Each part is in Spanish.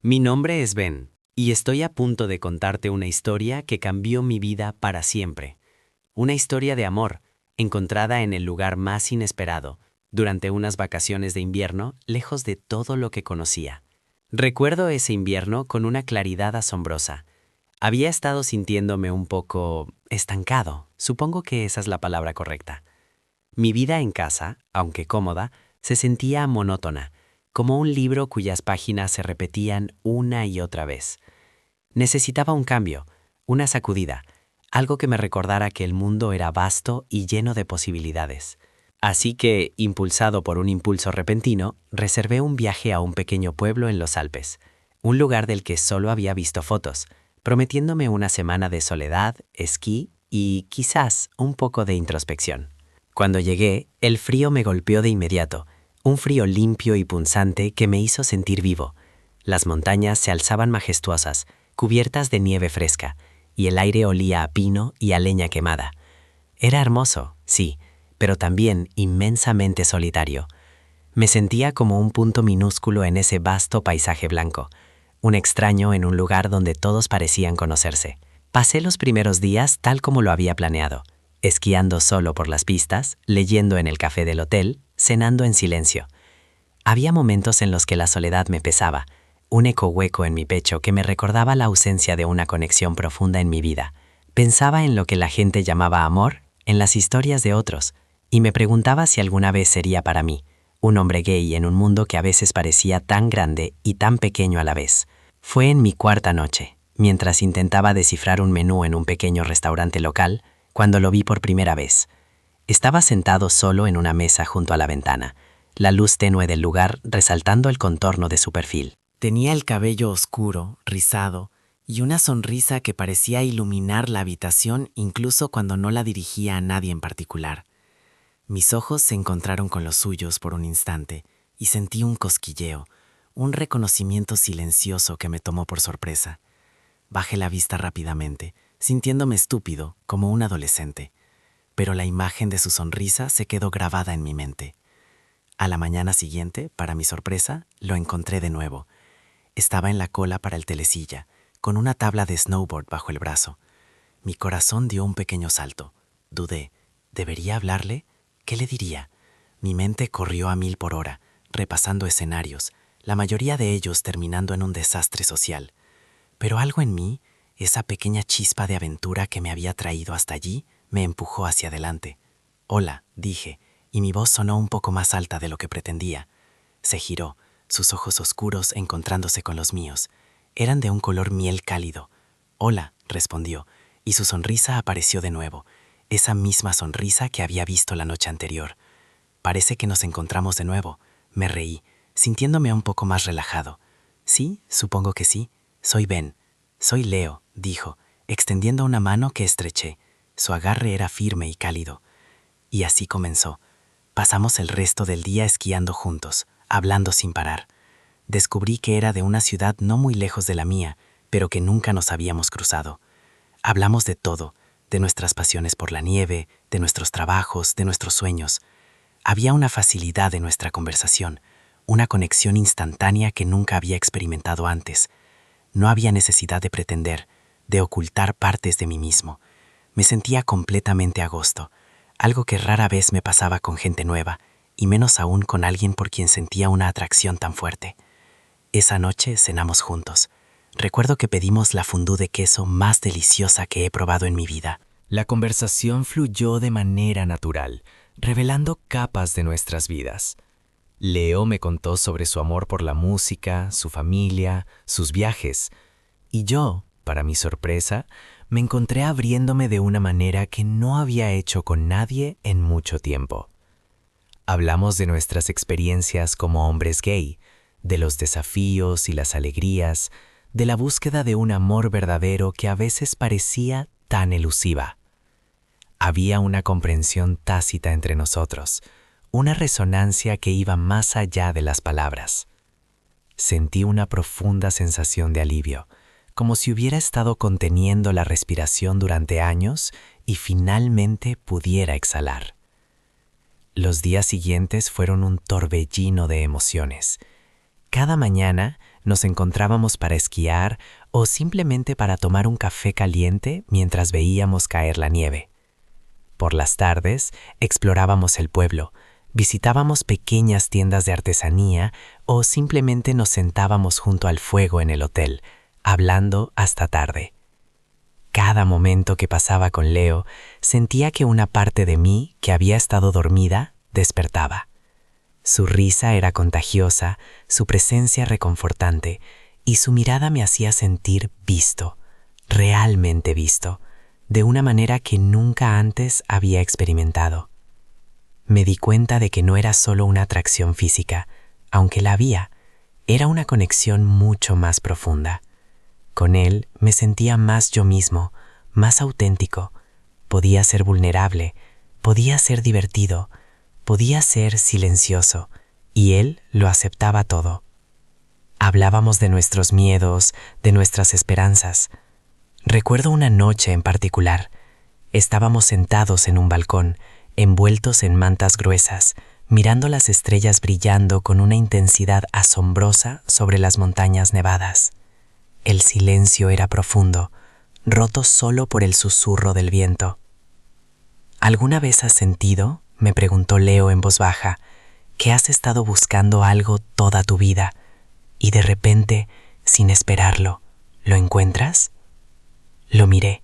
Mi nombre es Ben, y estoy a punto de contarte una historia que cambió mi vida para siempre. Una historia de amor, encontrada en el lugar más inesperado, durante unas vacaciones de invierno, lejos de todo lo que conocía. Recuerdo ese invierno con una claridad asombrosa. Había estado sintiéndome un poco estancado, supongo que esa es la palabra correcta. Mi vida en casa, aunque cómoda, se sentía monótona, como un libro cuyas páginas se repetían una y otra vez. Necesitaba un cambio, una sacudida, algo que me recordara que el mundo era vasto y lleno de posibilidades. Así que, impulsado por un impulso repentino, reservé un viaje a un pequeño pueblo en los Alpes, un lugar del que solo había visto fotos, prometiéndome una semana de soledad, esquí y, quizás, un poco de introspección. Cuando llegué, el frío me golpeó de inmediato, un frío limpio y punzante que me hizo sentir vivo. Las montañas se alzaban majestuosas, cubiertas de nieve fresca, y el aire olía a pino y a leña quemada. Era hermoso, sí, pero también inmensamente solitario. Me sentía como un punto minúsculo en ese vasto paisaje blanco, un extraño en un lugar donde todos parecían conocerse. Pasé los primeros días tal como lo había planeado, esquiando solo por las pistas, leyendo en el café del hotel, cenando en silencio. Había momentos en los que la soledad me pesaba, un eco hueco en mi pecho que me recordaba la ausencia de una conexión profunda en mi vida. Pensaba en lo que la gente llamaba amor, en las historias de otros, y me preguntaba si alguna vez sería para mí, un hombre gay en un mundo que a veces parecía tan grande y tan pequeño a la vez. Fue en mi cuarta noche, mientras intentaba descifrar un menú en un pequeño restaurante local, cuando lo vi por primera vez. Estaba sentado solo en una mesa junto a la ventana, la luz tenue del lugar resaltando el contorno de su perfil. Tenía el cabello oscuro, rizado, y una sonrisa que parecía iluminar la habitación incluso cuando no la dirigía a nadie en particular. Mis ojos se encontraron con los suyos por un instante y sentí un cosquilleo, un reconocimiento silencioso que me tomó por sorpresa. Bajé la vista rápidamente, sintiéndome estúpido, como un adolescente, pero la imagen de su sonrisa se quedó grabada en mi mente. A la mañana siguiente, para mi sorpresa, lo encontré de nuevo. Estaba en la cola para el telesilla, con una tabla de snowboard bajo el brazo. Mi corazón dio un pequeño salto. Dudé, ¿debería hablarle? ¿Qué le diría? Mi mente corrió a 1000 por hora, repasando escenarios, la mayoría de ellos terminando en un desastre social. Pero algo en mí, esa pequeña chispa de aventura que me había traído hasta allí, me empujó hacia adelante. «Hola», dije, y mi voz sonó un poco más alta de lo que pretendía. Se giró, sus ojos oscuros encontrándose con los míos. Eran de un color miel cálido. «Hola», respondió, y su sonrisa apareció de nuevo, esa misma sonrisa que había visto la noche anterior. «Parece que nos encontramos de nuevo», me reí, sintiéndome un poco más relajado. «Sí, supongo que sí. Soy Ben». «Soy Leo», dijo, extendiendo una mano que estreché. Su agarre era firme y cálido. Y así comenzó. Pasamos el resto del día esquiando juntos, hablando sin parar. Descubrí que era de una ciudad no muy lejos de la mía, pero que nunca nos habíamos cruzado. Hablamos de todo, de nuestras pasiones por la nieve, de nuestros trabajos, de nuestros sueños. Había una facilidad en nuestra conversación, una conexión instantánea que nunca había experimentado antes. No había necesidad de pretender, de ocultar partes de mí mismo. Me sentía completamente a gusto, algo que rara vez me pasaba con gente nueva, y menos aún con alguien por quien sentía una atracción tan fuerte. Esa noche cenamos juntos. Recuerdo que pedimos la fondue de queso más deliciosa que he probado en mi vida. La conversación fluyó de manera natural, revelando capas de nuestras vidas. Leo me contó sobre su amor por la música, su familia, sus viajes, y yo, para mi sorpresa, me encontré abriéndome de una manera que no había hecho con nadie en mucho tiempo. Hablamos de nuestras experiencias como hombres gay, de los desafíos y las alegrías, de la búsqueda de un amor verdadero que a veces parecía tan elusiva. Había una comprensión tácita entre nosotros, una resonancia que iba más allá de las palabras. Sentí una profunda sensación de alivio, como si hubiera estado conteniendo la respiración durante años y finalmente pudiera exhalar. Los días siguientes fueron un torbellino de emociones. Cada mañana nos encontrábamos para esquiar o simplemente para tomar un café caliente mientras veíamos caer la nieve. Por las tardes, explorábamos el pueblo, visitábamos pequeñas tiendas de artesanía o simplemente nos sentábamos junto al fuego en el hotel, hablando hasta tarde. Cada momento que pasaba con Leo, sentía que una parte de mí, que había estado dormida, despertaba. Su risa era contagiosa, su presencia reconfortante, y su mirada me hacía sentir visto, realmente visto, de una manera que nunca antes había experimentado. Me di cuenta de que no era solo una atracción física, aunque la había, era una conexión mucho más profunda. Con él me sentía más yo mismo, más auténtico. Podía ser vulnerable, podía ser divertido, podía ser silencioso, y él lo aceptaba todo. Hablábamos de nuestros miedos, de nuestras esperanzas. Recuerdo una noche en particular. Estábamos sentados en un balcón, envueltos en mantas gruesas, mirando las estrellas brillando con una intensidad asombrosa sobre las montañas nevadas. El silencio era profundo, roto solo por el susurro del viento. ¿Alguna vez has sentido, me preguntó Leo en voz baja, que has estado buscando algo toda tu vida y de repente, sin esperarlo, lo encuentras? Lo miré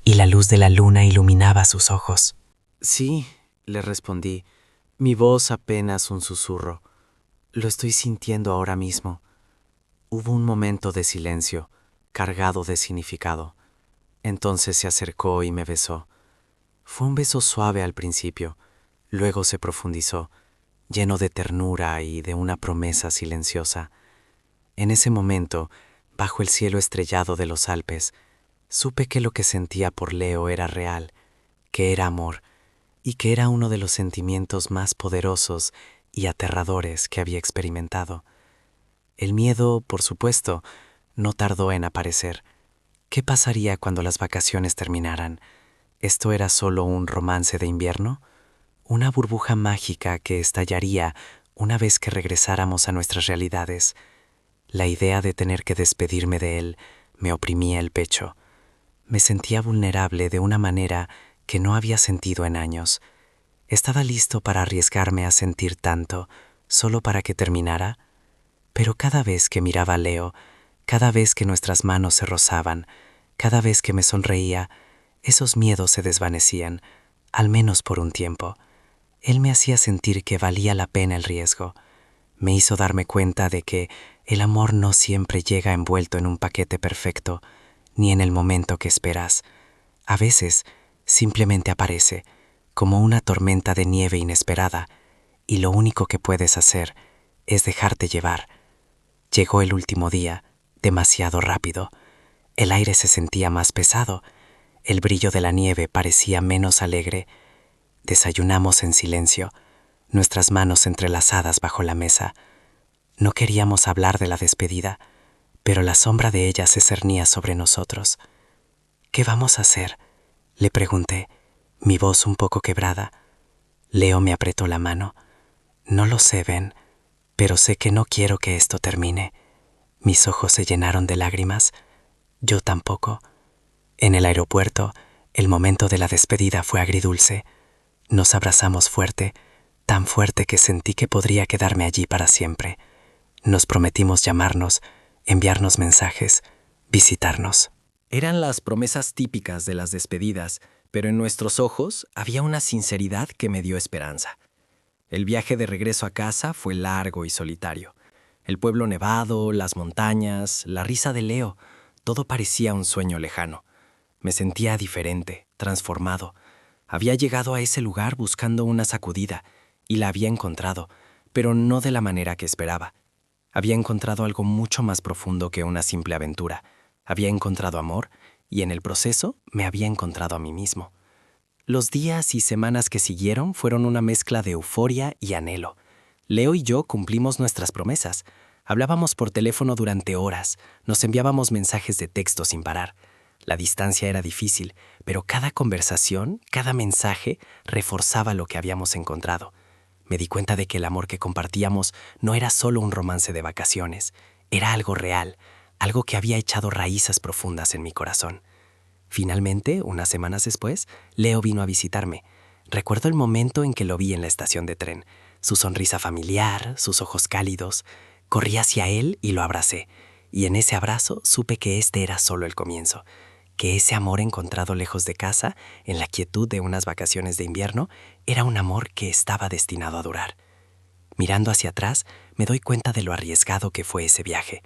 y la luz de la luna iluminaba sus ojos. Sí, le respondí, mi voz apenas un susurro. Lo estoy sintiendo ahora mismo. Hubo un momento de silencio, cargado de significado. Entonces se acercó y me besó. Fue un beso suave al principio, luego se profundizó, lleno de ternura y de una promesa silenciosa. En ese momento, bajo el cielo estrellado de los Alpes, supe que lo que sentía por Leo era real, que era amor, y que era uno de los sentimientos más poderosos y aterradores que había experimentado. El miedo, por supuesto, no tardó en aparecer. ¿Qué pasaría cuando las vacaciones terminaran? ¿Esto era solo un romance de invierno? ¿Una burbuja mágica que estallaría una vez que regresáramos a nuestras realidades? La idea de tener que despedirme de él me oprimía el pecho. Me sentía vulnerable de una manera que no había sentido en años. Estaba listo para arriesgarme a sentir tanto, solo para que terminara. Pero cada vez que miraba a Leo, cada vez que nuestras manos se rozaban, cada vez que me sonreía, esos miedos se desvanecían, al menos por un tiempo. Él me hacía sentir que valía la pena el riesgo. Me hizo darme cuenta de que el amor no siempre llega envuelto en un paquete perfecto, ni en el momento que esperas. A veces, simplemente aparece, como una tormenta de nieve inesperada, y lo único que puedes hacer es dejarte llevar. Llegó el último día, demasiado rápido. El aire se sentía más pesado. El brillo de la nieve parecía menos alegre. Desayunamos en silencio, nuestras manos entrelazadas bajo la mesa. No queríamos hablar de la despedida, pero la sombra de ella se cernía sobre nosotros. ¿Qué vamos a hacer?, le pregunté, mi voz un poco quebrada. Leo me apretó la mano. No lo sé, Ben, pero sé que no quiero que esto termine. Mis ojos se llenaron de lágrimas. Yo tampoco. En el aeropuerto, el momento de la despedida fue agridulce. Nos abrazamos fuerte, tan fuerte que sentí que podría quedarme allí para siempre. Nos prometimos llamarnos, enviarnos mensajes, visitarnos. Eran las promesas típicas de las despedidas, pero en nuestros ojos había una sinceridad que me dio esperanza. El viaje de regreso a casa fue largo y solitario. El pueblo nevado, las montañas, la risa de Leo, todo parecía un sueño lejano. Me sentía diferente, transformado. Había llegado a ese lugar buscando una sacudida, y la había encontrado, pero no de la manera que esperaba. Había encontrado algo mucho más profundo que una simple aventura. Había encontrado amor, y en el proceso me había encontrado a mí mismo. Los días y semanas que siguieron fueron una mezcla de euforia y anhelo. Leo y yo cumplimos nuestras promesas. Hablábamos por teléfono durante horas, nos enviábamos mensajes de texto sin parar. La distancia era difícil, pero cada conversación, cada mensaje, reforzaba lo que habíamos encontrado. Me di cuenta de que el amor que compartíamos no era solo un romance de vacaciones, Era algo real, algo que había echado raíces profundas en mi corazón. Finalmente, unas semanas después, Leo vino a visitarme. Recuerdo el momento en que lo vi en la estación de tren, su sonrisa familiar, sus ojos cálidos. Corrí hacia él y lo abracé, y en ese abrazo supe que este era solo el comienzo, que ese amor encontrado lejos de casa, en la quietud de unas vacaciones de invierno, era un amor que estaba destinado a durar. Mirando hacia atrás, me doy cuenta de lo arriesgado que fue ese viaje,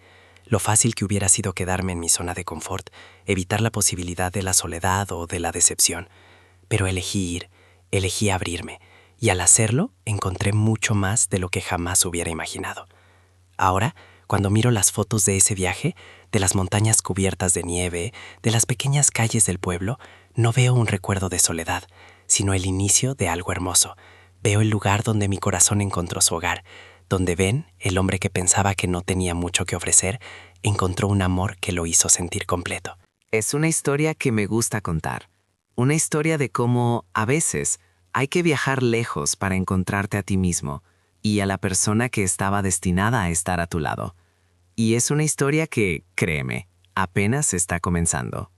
lo fácil que hubiera sido quedarme en mi zona de confort, evitar la posibilidad de la soledad o de la decepción. Pero elegí ir, elegí abrirme, y al hacerlo encontré mucho más de lo que jamás hubiera imaginado. Ahora, cuando miro las fotos de ese viaje, de las montañas cubiertas de nieve, de las pequeñas calles del pueblo, no veo un recuerdo de soledad, sino el inicio de algo hermoso. Veo el lugar donde mi corazón encontró su hogar, donde Ben, el hombre que pensaba que no tenía mucho que ofrecer, encontró un amor que lo hizo sentir completo. Es una historia que me gusta contar. Una historia de cómo, a veces, hay que viajar lejos para encontrarte a ti mismo y a la persona que estaba destinada a estar a tu lado. Y es una historia que, créeme, apenas está comenzando.